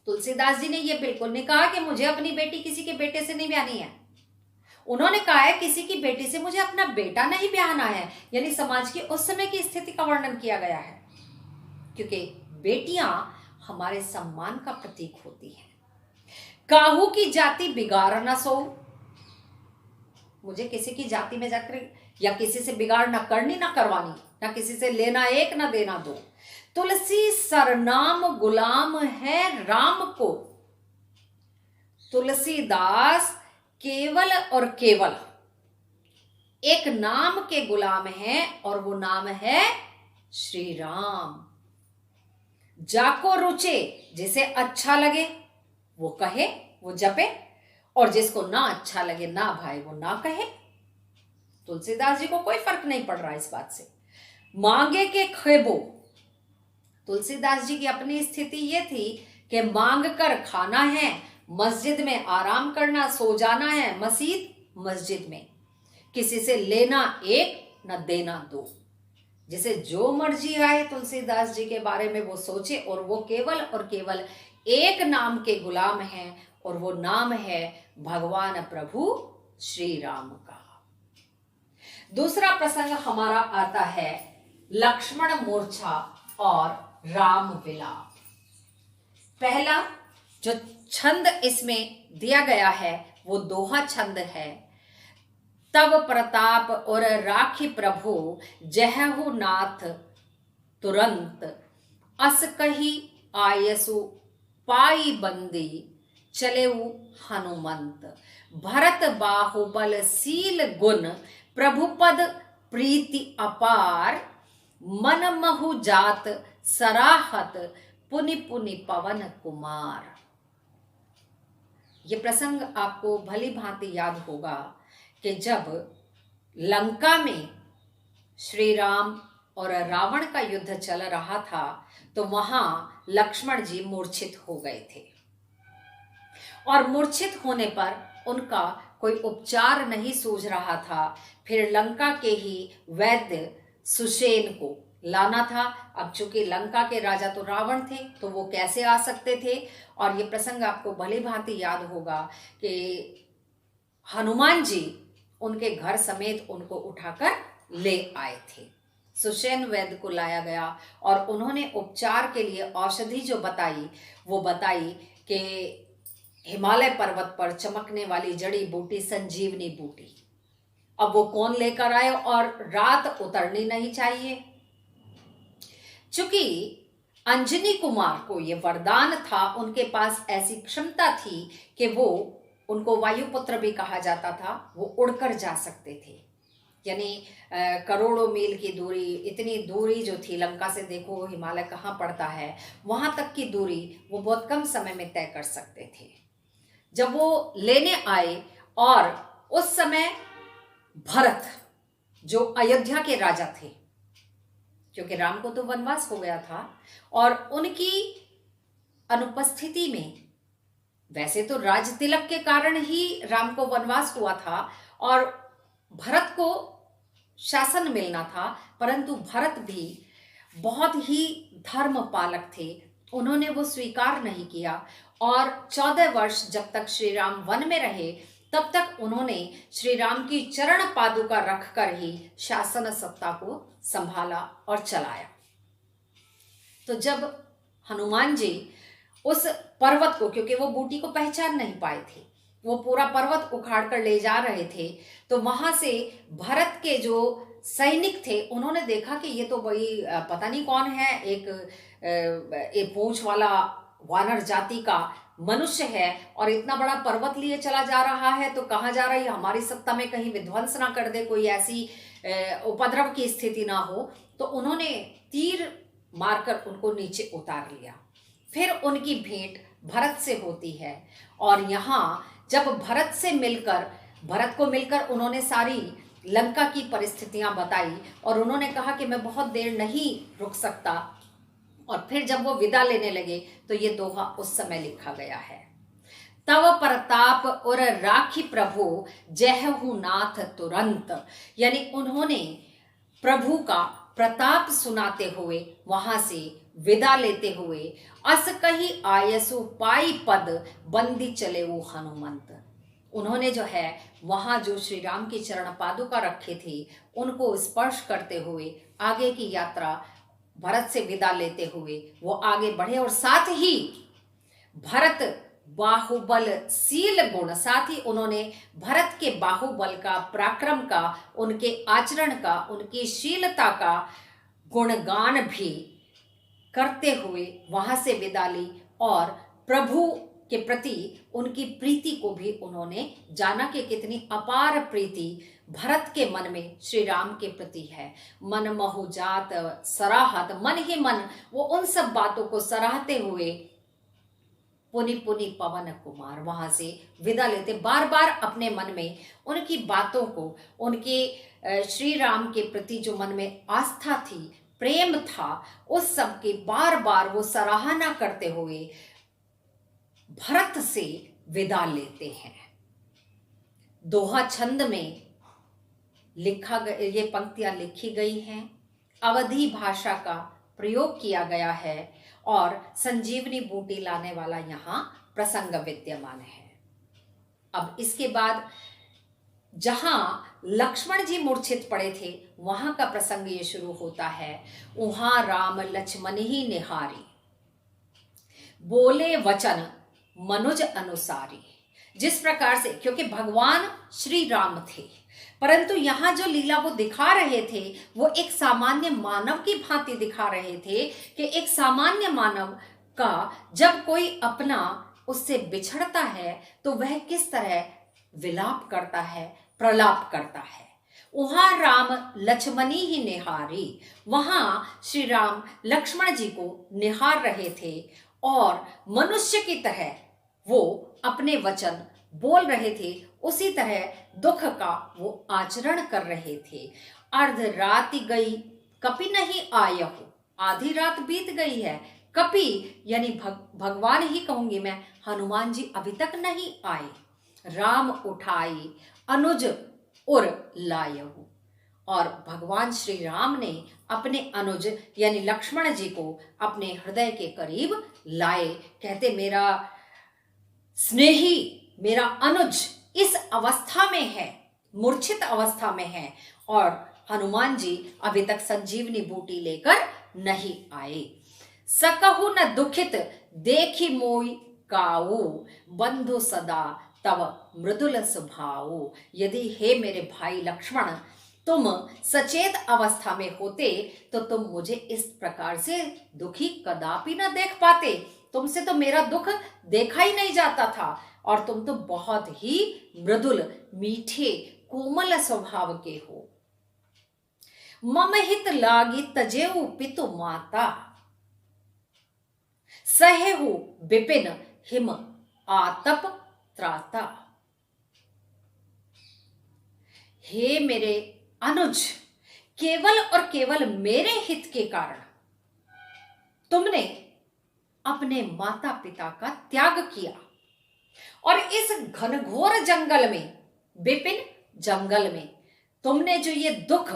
तुलसीदास जी ने ये बिल्कुल नहीं कहा कि मुझे अपनी बेटी किसी के बेटे से नहीं ब्याहनी है। उन्होंने कहा है किसी की बेटी से मुझे अपना बेटा नहीं ब्याहना है, यानी समाज की उस समय की स्थिति का वर्णन किया गया है, क्योंकि बेटियां हमारे सम्मान का प्रतीक होती हैं। काहू की जाति बिगाड़ न सो, मुझे किसी की जाति में जाकर या किसी से बिगाड़ ना करनी ना करवानी, ना किसी से लेना एक ना देना दो। तुलसी सरनाम गुलाम है राम को, तुलसीदास केवल और केवल एक नाम के गुलाम हैं और वो नाम है श्री राम। जाको रुचे, जिसे अच्छा लगे वो कहे वो जपे, और जिसको ना अच्छा लगे ना भाई वो ना कहे। तुलसीदास जी को कोई फर्क नहीं पड़ रहा इस बात से। मांगे के खेबो, तुलसीदास जी की अपनी स्थिति ये थी कि मांग कर खाना है, मस्जिद में आराम करना, सो जाना है मस्जिद में, किसी से लेना एक न देना दो। जिसे जो मर्जी आए तुलसीदास जी के बारे में वो सोचे, और वो केवल और केवल एक नाम के गुलाम हैं, और वो नाम है भगवान प्रभु श्री राम का। दूसरा प्रसंग हमारा आता है लक्ष्मण मूर्छा और राम विलाप। पहला जो छंद इसमें दिया गया है वो दोहा छंद है। तब प्रताप और राखी प्रभु जहहु नाथ तुरंत, अस कही आयसु पाई बंदी चलेऊ हनुमंत। भरत बाहुबल सील गुण प्रभुपद प्रीति अपार, मन महु जात सराहत पुनि पुनि पवन कुमार। ये प्रसंग आपको भली भांति याद होगा कि जब लंका में श्री राम और रावण का युद्ध चल रहा था तो वहां लक्ष्मण जी मूर्छित हो गए थे, और मूर्छित होने पर उनका कोई उपचार नहीं सूझ रहा था। फिर लंका के ही वैद्य सुषेण को लाना था। अब चूंकि लंका के राजा तो रावण थे तो वो कैसे आ सकते थे, और ये प्रसंग आपको भली भांति याद होगा कि हनुमान जी उनके घर समेत उनको उठाकर ले आए थे। सुषेण वैद्य को लाया गया और उन्होंने उपचार के लिए औषधि जो बताई वो बताई कि हिमालय पर्वत पर चमकने वाली जड़ी बूटी संजीवनी बूटी। अब वो कौन लेकर आए, और रात उतरनी नहीं चाहिए। चूंकि अंजनी कुमार को ये वरदान था, उनके पास ऐसी क्षमता थी कि वो, उनको वायुपुत्र भी कहा जाता था, वो उड़कर जा सकते थे। यानी करोड़ों मील की दूरी, इतनी दूरी जो थी लंका से, देखो हिमालय कहाँ पड़ता है, वहां तक की दूरी वो बहुत कम समय में तय कर सकते थे। जब वो लेने आए, और उस समय भरत जो अयोध्या के राजा थे, क्योंकि राम को तो वनवास हो गया था, और उनकी अनुपस्थिति में, वैसे तो राज तिलक के कारण ही राम को वनवास हुआ था और भरत को शासन मिलना था, परंतु भरत भी बहुत ही धर्म पालक थे, उन्होंने वो स्वीकार नहीं किया। और 14 वर्ष जब तक श्री राम वन में रहे तब तक उन्होंने श्री राम की चरण पादुका रखकर ही शासन सत्ता को संभाला और चलाया। तो जब हनुमान जी उस पर्वत को, क्योंकि वो बूटी को पहचान नहीं पाए थे, वो पूरा पर्वत उखाड़ कर ले जा रहे थे, तो वहां से भरत के जो सैनिक थे उन्होंने देखा कि ये तो भाई पता नहीं कौन है, एक पूंछ वाला वानर जाति का मनुष्य है और इतना बड़ा पर्वत लिए चला जा रहा है, तो कहाँ जा रहा है, हमारी सत्ता में कहीं विध्वंस ना कर दे, कोई ऐसी उपद्रव की स्थिति ना हो। तो उन्होंने तीर मारकर उनको नीचे उतार लिया। फिर उनकी भेंट भरत से होती है, और यहाँ जब भरत को मिलकर उन्होंने सारी लंका की परिस्थितियां बताई, और उन्होंने कहा कि मैं बहुत देर नहीं रुक सकता। और फिर जब वो विदा लेने लगे तो ये दोहा उस समय लिखा गया है। तव प्रताप और राखी प्रभु जयहु नाथ तुरंत, यानी उन्होंने प्रभु का प्रताप सुनाते हुए वहां से विदा लेते हुए अस कही आयसु पाई पद बंदी चले वो हनुमंत। उन्होंने जो है वहां जो श्री राम की चरण पादुका रखे थे उनको स्पर्श करते हुए आगे की यात्रा भरत से विदा लेते हुए वो आगे बढ़े। और साथ ही भरत बाहुबलशील गुण, साथ ही उन्होंने भरत के बाहुबल का, पराक्रम का, उनके आचरण का, उनकी शीलता का गुणगान भी करते हुए वहां से विदा ली। और प्रभु के प्रति उनकी प्रीति को भी उन्होंने जाना कि कितनी अपार प्रीति भरत के मन में श्री राम के प्रति है। मन महु जात सराहत, मन ही मन वो उन सब बातों को सराहते हुए पुनि पुनि पवन कुमार वहां से विदा लेते, बार बार अपने मन में उनकी बातों को, उनके श्री राम के प्रति जो मन में आस्था थी, प्रेम था, उस सब की बार बार वो सराहना करते हुए भरत से विदा लेते हैं। दोहा छंद में ये पंक्तियां लिखी गई हैं, अवधी भाषा का प्रयोग किया गया है और संजीवनी बूटी लाने वाला यहाँ प्रसंग विद्यमान है। अब इसके बाद जहां लक्ष्मण जी मूर्छित पड़े थे वहां का प्रसंग ये शुरू होता है। उहां राम लक्ष्मण ही निहारी, बोले वचन मनुज अनुसारी। जिस प्रकार से, क्योंकि भगवान श्री राम थे, परंतु यहाँ जो लीला वो दिखा रहे थे वो एक सामान्य मानव की भांति दिखा रहे थे कि एक सामान्य मानव का जब कोई अपना उससे बिछड़ता है तो वह किस तरह विलाप करता है, प्रलाप करता है। वहां राम लक्ष्मणी ही निहारी, वहां श्री राम लक्ष्मण जी को निहार रहे थे और मनुष्य की तरह वो अपने वचन बोल रहे थे, उसी तरह दुख का वो आचरण कर रहे थे। अर्ध रात गई कपि नहीं आयहु, आधी रात बीत गई है, कपि यानी भगवान ही कहूंगी मैं, हनुमान जी अभी तक नहीं आए। राम उठाई अनुज उर लायहु, और भगवान श्री राम ने अपने अनुज यानी लक्ष्मण जी को अपने हृदय के करीब लाए। कहते मेरा स्नेही, मेरा अनुज इस अवस्था में है, मूर्छित अवस्था में है और हनुमान जी अभी तक संजीवनी बूटी लेकर नहीं आए। सकहु न दुखित देखी मोई काऊ, बंधु सदा तव मृदुल स्वभाव। यदि हे मेरे भाई लक्ष्मण तुम सचेत अवस्था में होते तो तुम मुझे इस प्रकार से दुखी कदापि न देख पाते। तुमसे तो मेरा दुख देखा ही नहीं जाता था और तुम तो बहुत ही मृदुल, मीठे, कोमल स्वभाव के हो। मम हित लागी तजेऊ पितु माता, सहेहु विपिन हिम आतप त्राता। हे मेरे अनुज, केवल और केवल मेरे हित के कारण तुमने अपने माता पिता का त्याग किया और इस घनघोर जंगल में, विपिन जंगल में, तुमने जो ये दुख,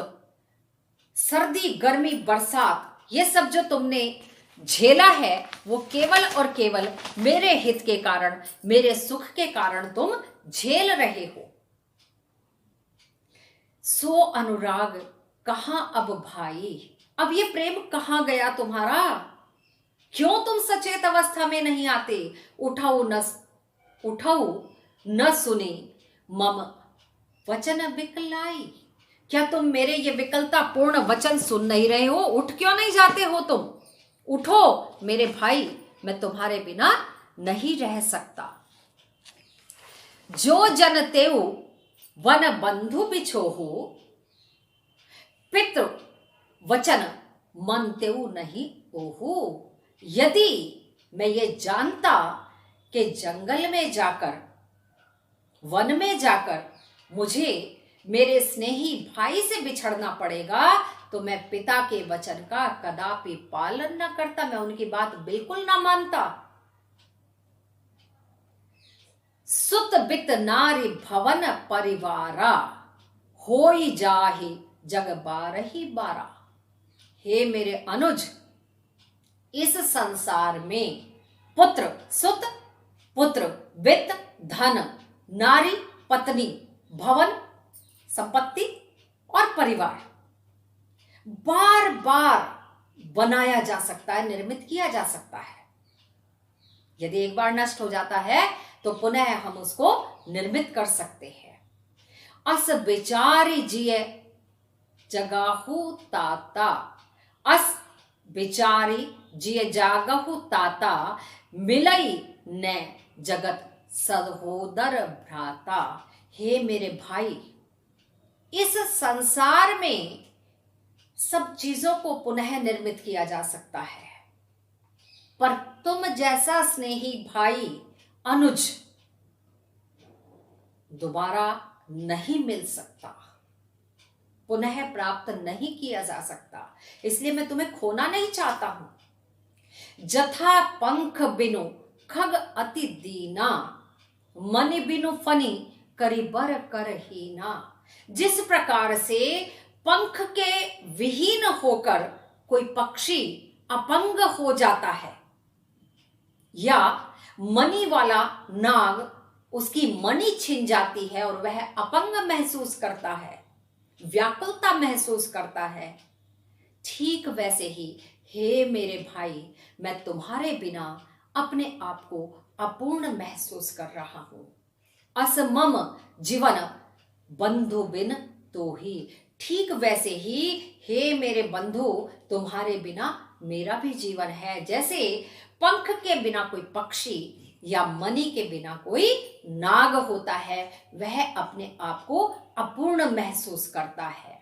सर्दी, गर्मी, बरसात, ये सब जो तुमने झेला है वो केवल और केवल मेरे हित के कारण, मेरे सुख के कारण तुम झेल रहे हो। सो अनुराग कहां अब भाई, अब ये प्रेम कहां गया तुम्हारा? क्यों तुम सचेत अवस्था में नहीं आते? उठाओ न सुनी मम वचन विकलाई। क्या तुम मेरे ये विकलता पूर्ण वचन सुन नहीं रहे हो? उठ क्यों नहीं जाते हो तुम? उठो मेरे भाई, मैं तुम्हारे बिना नहीं रह सकता। जो जन तेऊ वन बंधु बिछोहु, पितृ वचन मन तेऊ नहीं ओहु। यदि मैं ये जानता कि जंगल में जाकर, वन में जाकर मुझे मेरे स्नेही भाई से बिछड़ना पड़ेगा तो मैं पिता के वचन का कदापि पालन न करता, मैं उनकी बात बिल्कुल ना मानता। सुत बित नारी भवन परिवारा, होई जाहि जग बारही बारा। हे मेरे अनुज, इस संसार में पुत्र सुत, पुत्र वित्त धन, नारी पत्नी, भवन संपत्ति और परिवार बार बार बनाया जा सकता है, निर्मित किया जा सकता है। यदि एक बार नष्ट हो जाता है तो पुनः हम उसको निर्मित कर सकते हैं। अस बेचारी जिये जगाहू ताता, अस बेचारी जिये जागहू ताता, मिलई ने जगत सहोदर भ्राता। हे मेरे भाई, इस संसार में सब चीजों को पुनः निर्मित किया जा सकता है, पर तुम जैसा स्नेही भाई अनुज दोबारा नहीं मिल सकता, पुनः प्राप्त नहीं किया जा सकता। इसलिए मैं तुम्हें खोना नहीं चाहता हूं। जथा पंख बिनु खग अति दीना, मनि बिनु फनी करी बर कर हीना। जिस प्रकार से पंख के विहीन होकर कोई पक्षी अपंग हो जाता है, या मणि वाला नाग उसकी मणि छिन जाती है और वह अपंग महसूस करता है, व्याकुलता महसूस करता है, ठीक वैसे ही हे मेरे भाई, मैं तुम्हारे बिना अपने आप को अपूर्ण महसूस कर रहा हूं। असमम जीवन बंधु बिन तो ही, ठीक वैसे ही हे मेरे बंधु, तुम्हारे बिना मेरा भी जीवन है। जैसे पंख के बिना कोई पक्षी या मणि के बिना कोई नाग होता है, वह अपने आप को अपूर्ण महसूस करता है।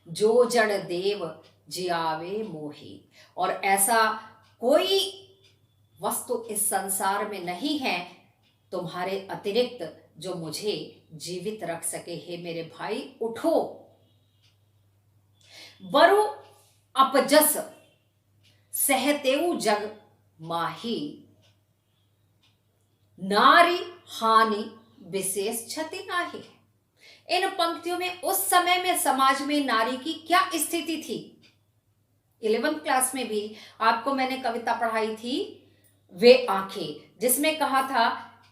जो जड़ देव जियावे मोही, और ऐसा कोई वस्तु इस संसार में नहीं है तुम्हारे अतिरिक्त जो मुझे जीवित रख सके। हे मेरे भाई, उठो। बरु अपजस सहतेऊ जग माही, नारी हानि विशेष क्षति नाही। इन पंक्तियों में उस समय में समाज में नारी की क्या स्थिति थी। 11वीं क्लास में भी आपको मैंने कविता पढ़ाई थी, वे आंखें, जिसमें कहा था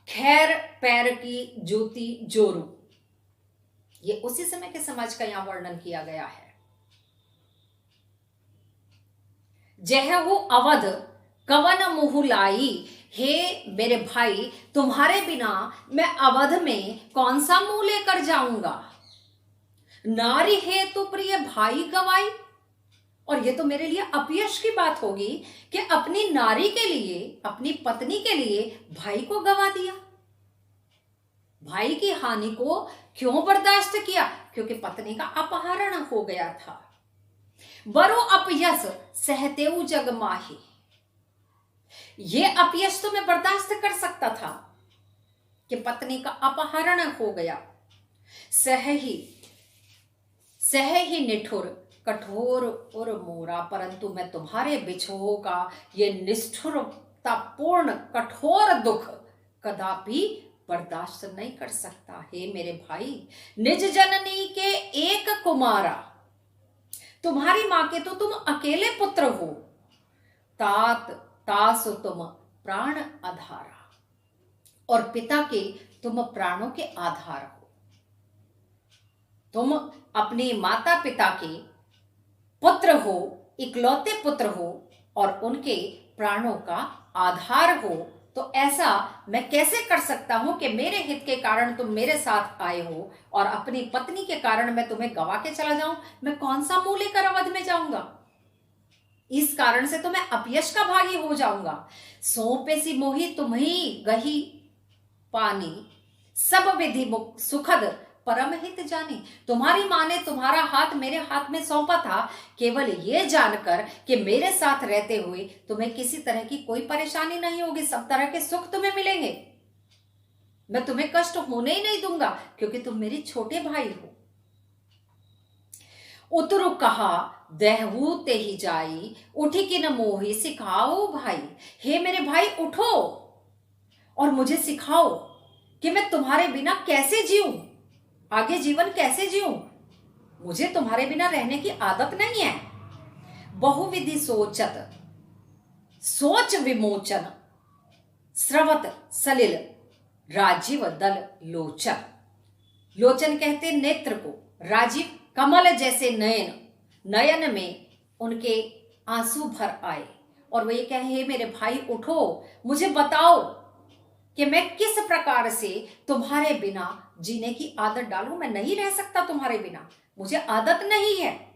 खैर पैर की ज्योति जोरू। ये उसी समय के समाज का यहां वर्णन किया गया है। जहु अवध कवन मुहु लाई, हे मेरे भाई, तुम्हारे बिना मैं अवध में कौन सा मुंह लेकर जाऊंगा। नारी है तो प्रिय भाई गवाई, और ये तो मेरे लिए अपयश की बात होगी कि अपनी नारी के लिए, अपनी पत्नी के लिए भाई को गवा दिया। भाई की हानि को क्यों बर्दाश्त किया? क्योंकि पत्नी का अपहरण हो गया था। बरो अपयस सहतेऊ जग माही, ये अपयश तो मैं बर्दाश्त कर सकता था कि पत्नी का अपहरण हो गया। सह ही निठुर कठोर और मोरा, परंतु मैं तुम्हारे बिछोह का ये निष्ठुरतापूर्ण कठोर दुख कदापि बर्दाश्त नहीं कर सकता। हे मेरे भाई, निज जननी के एक कुमारा, तुम्हारी मां के तो तुम अकेले पुत्र हो। तात तासु तुम प्राण आधारा, और पिता के तुम प्राणों के आधार हो। तुम अपने माता पिता के पुत्र हो, इकलौते पुत्र हो, और उनके प्राणों का आधार हो। तो ऐसा मैं कैसे कर सकता हूं कि मेरे हित के कारण तुम मेरे साथ आए हो और अपनी पत्नी के कारण मैं तुम्हें गवा के चला जाऊं? मैं कौन सा मुंह लेकर अवध में जाऊंगा? इस कारण से तो मैं अपयश का भागी हो जाऊंगा। सौंपे सी मोही तुम्ही गही पानी, सब विधि मुख सुखद परम हित जानी। तुम्हारी मां ने तुम्हारा हाथ मेरे हाथ में सौंपा था केवल ये जानकर कि मेरे साथ रहते हुए तुम्हें किसी तरह की कोई परेशानी नहीं होगी, सब तरह के सुख तुम्हें मिलेंगे। मैं तुम्हें कष्ट होने ही नहीं दूंगा क्योंकि तुम मेरे छोटे भाई हो। उतरु कहा देहू ते ही जाई, उठी कि न मोही सिखाओ भाई। हे मेरे भाई, उठो और मुझे सिखाओ कि मैं तुम्हारे बिना कैसे जीऊं, आगे जीवन कैसे जीऊं। मुझे तुम्हारे बिना रहने की आदत नहीं है। बहुविधि सोचत सोच विमोचन स्रवत सलिल राजीव दल लोचन। लोचन कहते नेत्र को, राजीव कमल जैसे नयन, नयन में उनके आंसू भर आए और वो ये कहे, हे मेरे भाई उठो, मुझे बताओ कि मैं किस प्रकार से तुम्हारे बिना जीने की आदत डालूं। मैं नहीं रह सकता तुम्हारे बिना, मुझे आदत नहीं है।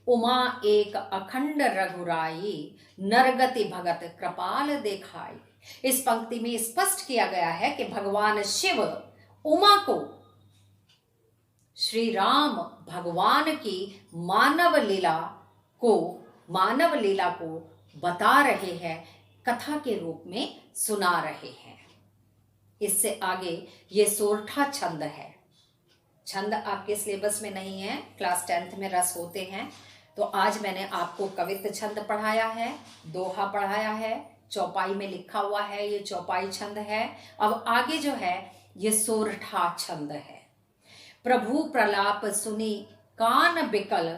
उमा एक अखंड रघुराई, नरगति भगत कृपाल देखाई। इस पंक्ति में स्पष्ट किया गया है कि भगवान शिव उमा को, श्री राम भगवान की मानव लीला को बता रहे हैं, कथा के रूप में सुना रहे हैं। इससे आगे ये सोरठा छंद है। छंद आपके सिलेबस में नहीं है, क्लास 10th में रस होते हैं, तो आज मैंने आपको कवित्त छंद पढ़ाया है, दोहा पढ़ाया है, चौपाई में लिखा हुआ है, ये चौपाई छंद है। अब आगे जो है ये सोरठा छंद है। प्रभु प्रलाप सुनी कान बिकल,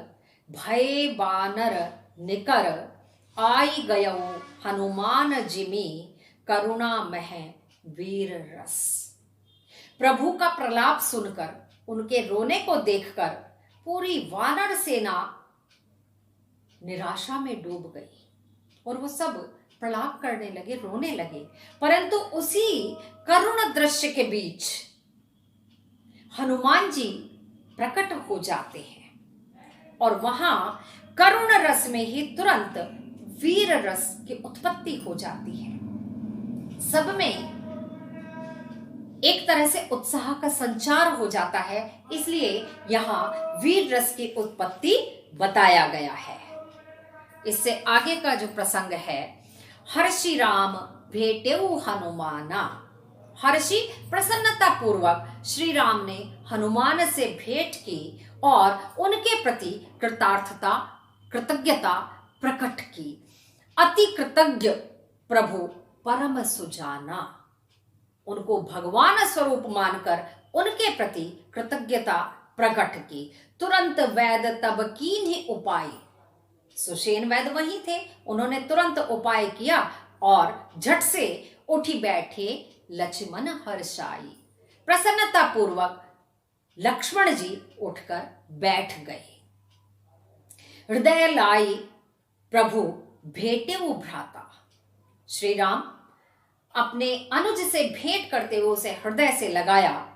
भय बानर निकर, आई गयो हनुमान जिमी, करुणा मह वीर रस। प्रभु का प्रलाप सुनकर, उनके रोने को देखकर पूरी वानर सेना निराशा में डूब गई और वो सब प्रलाप करने लगे, रोने लगे। परंतु उसी करुण दृश्य के बीच हनुमान जी प्रकट हो जाते हैं और वहां करुण रस में ही तुरंत वीर रस की उत्पत्ति हो जाती है। सब में एक तरह से उत्साह का संचार हो जाता है, इसलिए यहां वीर रस की उत्पत्ति बताया गया है। इससे आगे का जो प्रसंग है, हर्षि राम भेटेऊ हनुमाना। हर्षि प्रसन्नता पूर्वक श्री राम ने हनुमान से भेंट की और उनके प्रति कृतज्ञता प्रकट की। अति कृतज्ञ प्रभु परम सुजाना। उनको भगवान स्वरूप मानकर उनके प्रति कृतज्ञता प्रकट की। तुरंत वैद तब कीन्ही उपाय। सुषेण वैद वही थे, उन्होंने तुरंत उपाय किया और झट से उठी बैठे लक्ष्मण हर्षाई। प्रसन्नता पूर्वक लक्ष्मण जी उठकर बैठ गए। हृदय लाई प्रभु भेटे वो भ्राता। श्री राम अपने अनुज से भेंट करते हुए उसे हृदय से लगाया।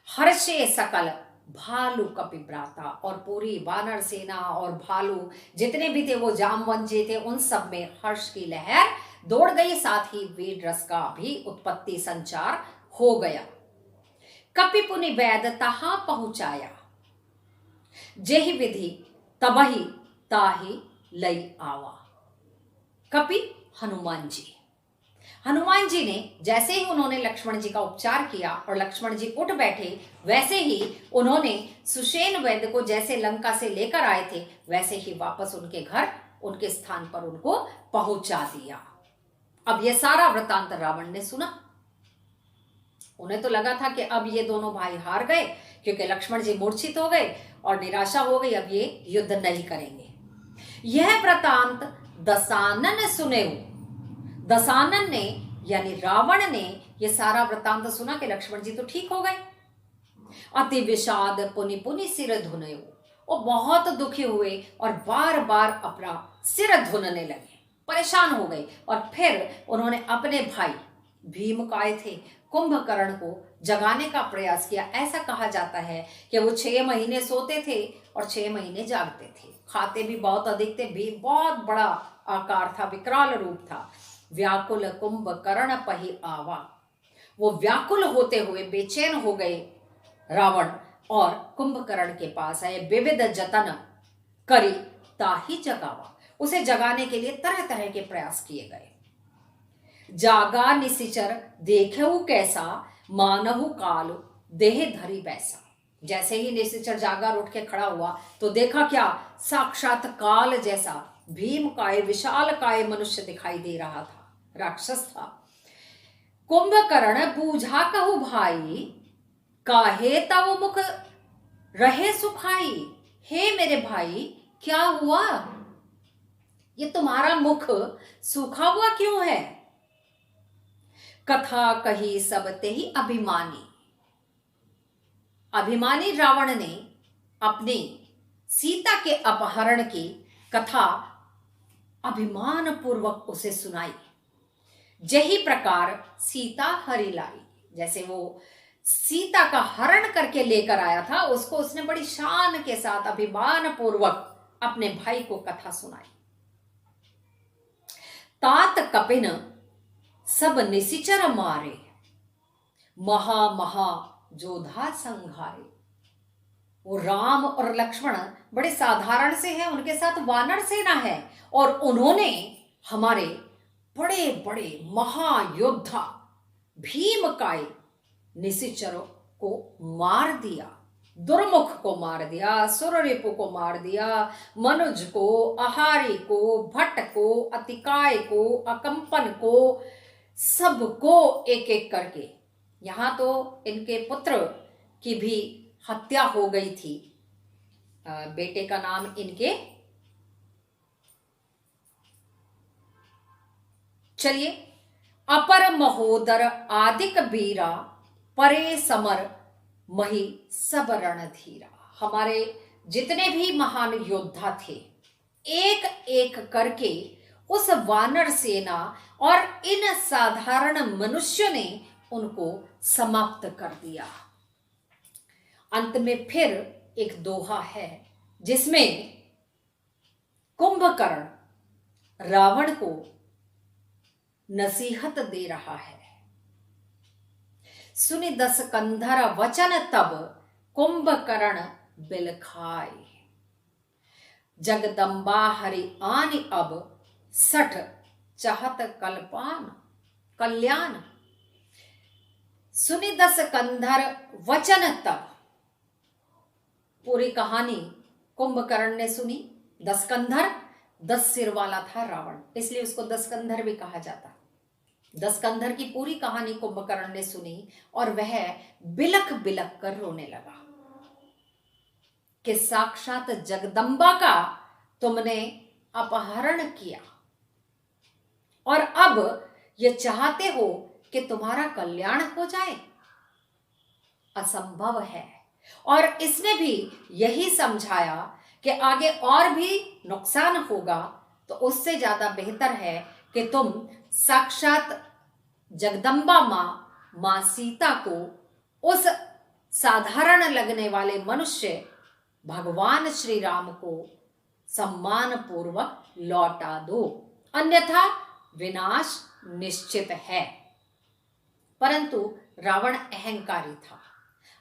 हर्षे सकल भालू कपिभ्राता। और पूरी वानर सेना और भालू जितने भी थे, वो जामवंती थे, उन सब में हर्ष की लहर दौड़ गई। साथ ही वीर रस का भी उत्पत्ति संचार हो गया। कपिपुनि वैद तहा पहुंचाया, जेहि विधि तबहि ताहि लई आवा। कपि हनुमान जी। हनुमान जी ने जैसे ही उन्होंने लक्ष्मण जी का उपचार किया और लक्ष्मण जी उठ बैठे, वैसे ही उन्होंने सुषेण वैद्य को जैसे लंका से लेकर आए थे, वैसे ही वापस उनके घर, उनके स्थान पर उनको पहुंचा दिया। अब ये सारा वृतांत रावण ने सुना। उन्हें तो लगा था कि अब ये दोनों भाई हार गए, क्योंकि लक्ष्मण जी मूर्छित हो गए और निराशा हो गई, अब ये युद्ध नहीं करेंगे। यह वृतांत दशानन सुने। दशानन ने यानी रावण ने ये सारा वृतांत सुना कि लक्ष्मण जी तो ठीक हो गए। अति विषाद पुनि पुनि सिर धुनयो। वो बहुत दुखी हुए और बार बार अपना सिर धुनने लगे, परेशान हो गए। और फिर उन्होंने अपने भाई भीम को आए थे, कुंभकर्ण को जगाने का प्रयास किया। ऐसा कहा जाता है कि वो 6 महीने सोते थे और 6 महीने जागते थे। खाते भी बहुत अधिक थे। भीम बहुत बड़ा आकार था, विकराल रूप था। व्याकुल कुंभकर्ण पहि आवा। वो व्याकुल होते हुए बेचैन हो गए रावण और कुंभकर्ण के पास आए। विविध जतन करी ताहि जगावा। उसे जगाने के लिए तरह तरह के प्रयास किए गए। जागा निशिचर देखेहु कैसा, मानहु काल देह धरी वैसा। जैसे ही निशिचर जागा उठ के खड़ा हुआ तो देखा क्या, साक्षात काल जैसा भीम काय विशाल काय मनुष्य दिखाई दे रहा था, राक्षस था। कुंभकर्ण बूझा कहु भाई, काहे तव मुख रहे सुखाई। हे मेरे भाई, क्या हुआ? ये तुम्हारा मुख सूखा हुआ क्यों है? कथा कही सब ते ही अभिमानी। अभिमानी रावण ने अपनी सीता के अपहरण की कथा अभिमान पूर्वक उसे सुनाई। जही प्रकार सीता हरि लाई, जैसे वो सीता का हरण करके लेकर आया था, उसको उसने बड़ी शान के साथ अभिमान पूर्वक अपने भाई को कथा सुनाई। तात कपिन सब निशिचर मारे, महा महा जोधा संघारे। वो राम और लक्ष्मण बड़े साधारण से हैं, उनके साथ वानर सेना है, और उन्होंने हमारे बड़े बड़े महायोद्धा भीमकाय निशिचरों को मार दिया, दुर्मुख को मार दिया, सुररिपु को मार दिया, मनुज को, आहारी को, भट्ट को, अतिकाय को, अकंपन को, सबको एक एक करके। यहां तो इनके पुत्र की भी हत्या हो गई थी। बेटे का नाम इनके, चलिए, अपर महोदर आदिक बीरा, परे समर मही सब रणधीरा। हमारे जितने भी महान योद्धा थे, एक एक करके उस वानर सेना और इन साधारण मनुष्यों ने उनको समाप्त कर दिया। अंत में फिर एक दोहा है जिसमें कुंभकर्ण रावण को नसीहत दे रहा है। सुनि दस कंधर वचन तब, कुंभकर्ण बिलखाय। जगदम्बा हरि आनि अब, सठ चाहत कल्पान कल्याण। सुनि दस कंधर वचन तब, पूरी कहानी कुंभकर्ण ने सुनी। दसकंधर 10 सिर वाला था रावण, इसलिए उसको दसकंधर भी कहा जाता। दसकंधर की पूरी कहानी कुंभकर्ण ने सुनी और वह बिलख बिलख कर रोने लगा कि साक्षात जगदम्बा का तुमने अपहरण किया और अब ये चाहते हो कि तुम्हारा कल्याण हो जाए। असंभव है। और इसने भी यही समझाया कि आगे और भी नुकसान होगा, तो उससे ज्यादा बेहतर है कि तुम साक्षात जगदम्बा मां सीता को उस साधारण लगने वाले मनुष्य भगवान श्री राम को सम्मान पूर्वक लौटा दो, अन्यथा विनाश निश्चित है। परंतु रावण अहंकारी था,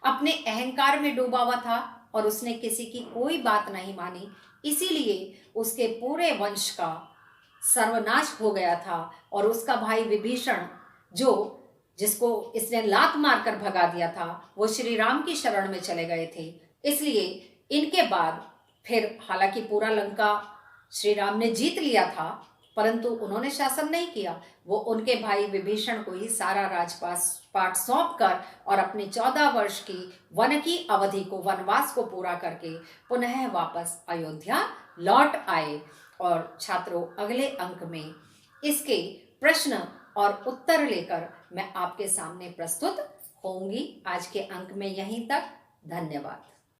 अपने अहंकार में डूबा हुआ था और उसने किसी की कोई बात नहीं मानी, इसीलिए उसके पूरे वंश का सर्वनाश हो गया था। और उसका भाई विभीषण, जिसको इसने लात मारकर भगा दिया था, वो श्री राम की शरण में चले गए थे। इसलिए इनके बाद फिर हालांकि पूरा लंका श्री राम ने जीत लिया था, परंतु उन्होंने शासन नहीं किया। वो उनके भाई विभीषण को ही सारा राजपाट सौंप कर और अपनी 14 वर्ष की वन की अवधि को, वनवास को पूरा करके पुनः वापस अयोध्या लौट आए। और छात्रों, अगले अंक में इसके प्रश्न और उत्तर लेकर मैं आपके सामने प्रस्तुत होंगी। आज के अंक में यहीं तक। धन्यवाद।